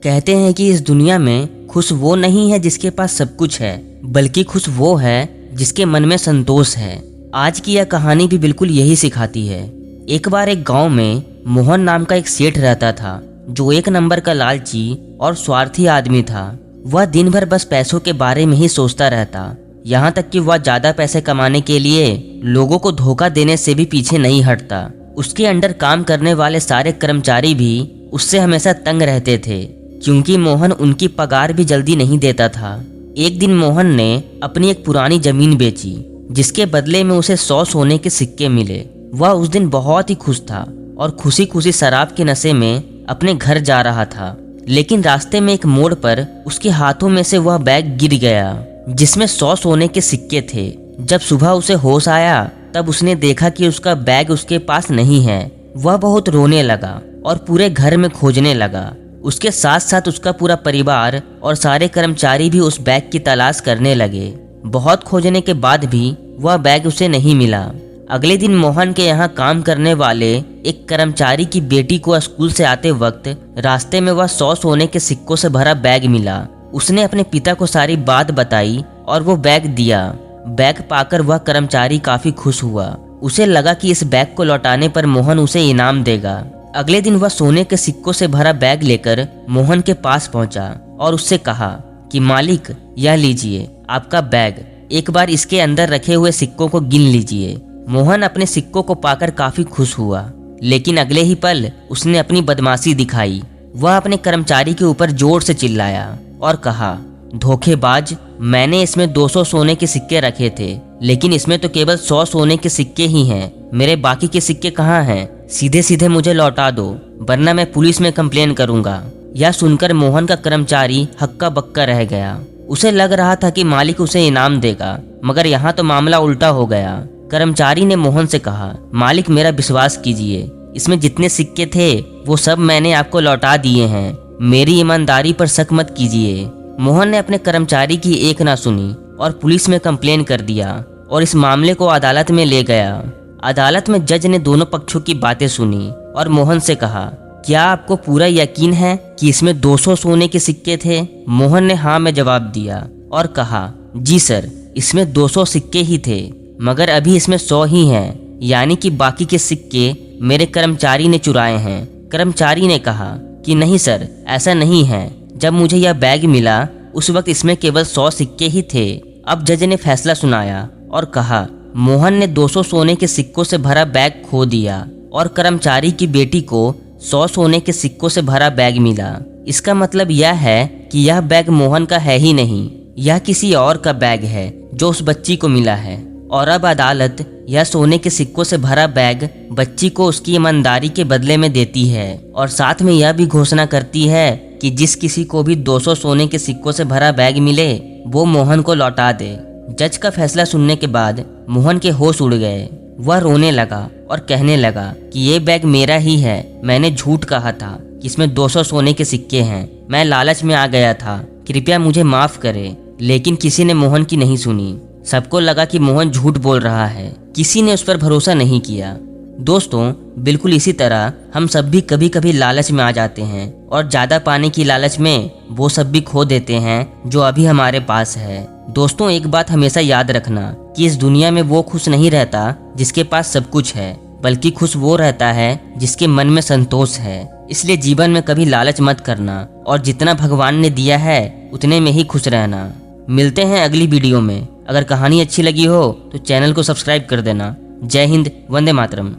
कहते हैं कि इस दुनिया में खुश वो नहीं है जिसके पास सब कुछ है, बल्कि खुश वो है जिसके मन में संतोष है। आज की यह कहानी भी बिल्कुल यही सिखाती है। एक बार एक गांव में मोहन नाम का एक सेठ रहता था, जो एक नंबर का लालची और स्वार्थी आदमी था। वह दिन भर बस पैसों के बारे में ही सोचता रहता, यहाँ तक कि वह ज्यादा पैसे कमाने के लिए लोगों को धोखा देने से भी पीछे नहीं हटता। उसके अंडर काम करने वाले सारे कर्मचारी भी उससे हमेशा तंग रहते थे, क्योंकि मोहन उनकी पगार भी जल्दी नहीं देता था। एक दिन मोहन ने अपनी एक पुरानी जमीन बेची, जिसके बदले में उसे 100 सोने के सिक्के मिले। वह उस दिन बहुत ही खुश था और खुशी खुशी शराब के नशे में अपने घर जा रहा था। लेकिन रास्ते में एक मोड़ पर उसके हाथों में से वह बैग गिर गया, जिसमें 100 सोने के सिक्के थे। जब सुबह उसे होश आया, तब उसने देखा कि उसका बैग उसके पास नहीं है। वह बहुत रोने लगा और पूरे घर में खोजने लगा। उसके साथ साथ उसका पूरा परिवार और सारे कर्मचारी भी उस बैग की तलाश करने लगे। बहुत खोजने के बाद भी वह बैग उसे नहीं मिला। अगले दिन मोहन के यहाँ काम करने वाले एक कर्मचारी की बेटी को स्कूल से आते वक्त रास्ते में वह 100 सोने के सिक्कों से भरा बैग मिला। उसने अपने पिता को सारी बात बताई और वो बैग दिया। बैग पाकर वह कर्मचारी काफी खुश हुआ। उसे लगा कि इस बैग को लौटाने पर मोहन उसे इनाम देगा। अगले दिन वह सोने के सिक्कों से भरा बैग लेकर मोहन के पास पहुंचा और उससे कहा कि मालिक, यह लीजिए आपका बैग, एक बार इसके अंदर रखे हुए सिक्कों को गिन लीजिए। मोहन अपने सिक्कों को पाकर काफी खुश हुआ, लेकिन अगले ही पल उसने अपनी बदमाशी दिखाई। वह अपने कर्मचारी के ऊपर जोर से चिल्लाया और कहा, धोखेबाज, मैंने इसमें 200 सोने के सिक्के रखे थे, लेकिन इसमें तो केवल 100 सोने के सिक्के ही हैं। मेरे बाकी के सिक्के कहाँ हैं? सीधे सीधे मुझे लौटा दो, वरना मैं पुलिस में कंप्लेन करूंगा। यह सुनकर मोहन का कर्मचारी हक्का बक्का रह गया। उसे लग रहा था कि मालिक उसे इनाम देगा, मगर यहाँ तो मामला उल्टा हो गया। कर्मचारी ने मोहन से कहा, मालिक मेरा विश्वास कीजिए, इसमें जितने सिक्के थे वो सब मैंने आपको लौटा दिए हैं। मेरी ईमानदारी पर शक मत कीजिए। मोहन ने अपने कर्मचारी की एक ना सुनी और पुलिस में कंप्लेन कर दिया और इस मामले को अदालत में ले गया। अदालत में जज ने दोनों पक्षों की बातें सुनी और मोहन से कहा, क्या आपको पूरा यकीन है कि इसमें 200 सोने के सिक्के थे? मोहन ने हाँ में जवाब दिया और कहा, जी सर, इसमें 200 सिक्के ही थे, मगर अभी इसमें 100 ही हैं, यानी कि बाकी के सिक्के मेरे कर्मचारी ने चुराए हैं। कर्मचारी ने कहा कि नहीं सर, ऐसा नहीं है। जब मुझे यह बैग मिला उस वक्त इसमें केवल 100 सिक्के ही थे। अब जज ने फैसला सुनाया और कहा, मोहन ने 200 सोने के सिक्कों से भरा बैग खो दिया और कर्मचारी की बेटी को 100 सोने के सिक्कों से भरा बैग मिला। इसका मतलब यह है कि यह बैग मोहन का है ही नहीं, यह किसी और का बैग है जो उस बच्ची को मिला है। और अब अदालत यह सोने के सिक्कों से भरा बैग बच्ची को उसकी ईमानदारी के बदले में देती है और साथ में यह भी घोषणा करती है कि जिस किसी को भी 200 सोने के सिक्कों से भरा बैग मिले वो मोहन को लौटा दे। जज का फैसला सुनने के बाद मोहन के होश उड़ गए। वह रोने लगा और कहने लगा कि ये बैग मेरा ही है, मैंने झूठ कहा था कि इसमें 200 सोने के सिक्के हैं, मैं लालच में आ गया था, कृपया मुझे माफ करे। लेकिन किसी ने मोहन की नहीं सुनी। सबको लगा कि मोहन झूठ बोल रहा है, किसी ने उस पर भरोसा नहीं किया। दोस्तों, बिल्कुल इसी तरह हम सब भी कभी कभी लालच में आ जाते हैं और ज़्यादा पाने की लालच में वो सब भी खो देते हैं जो अभी हमारे पास है। दोस्तों, एक बात हमेशा याद रखना कि इस दुनिया में वो खुश नहीं रहता जिसके पास सब कुछ है, बल्कि खुश वो रहता है जिसके मन में संतोष है। इसलिए जीवन में कभी लालच मत करना और जितना भगवान ने दिया है उतने में ही खुश रहना। मिलते हैं अगली वीडियो में। अगर कहानी अच्छी लगी हो तो चैनल को सब्सक्राइब कर देना। जय हिंद, वंदे मातरम।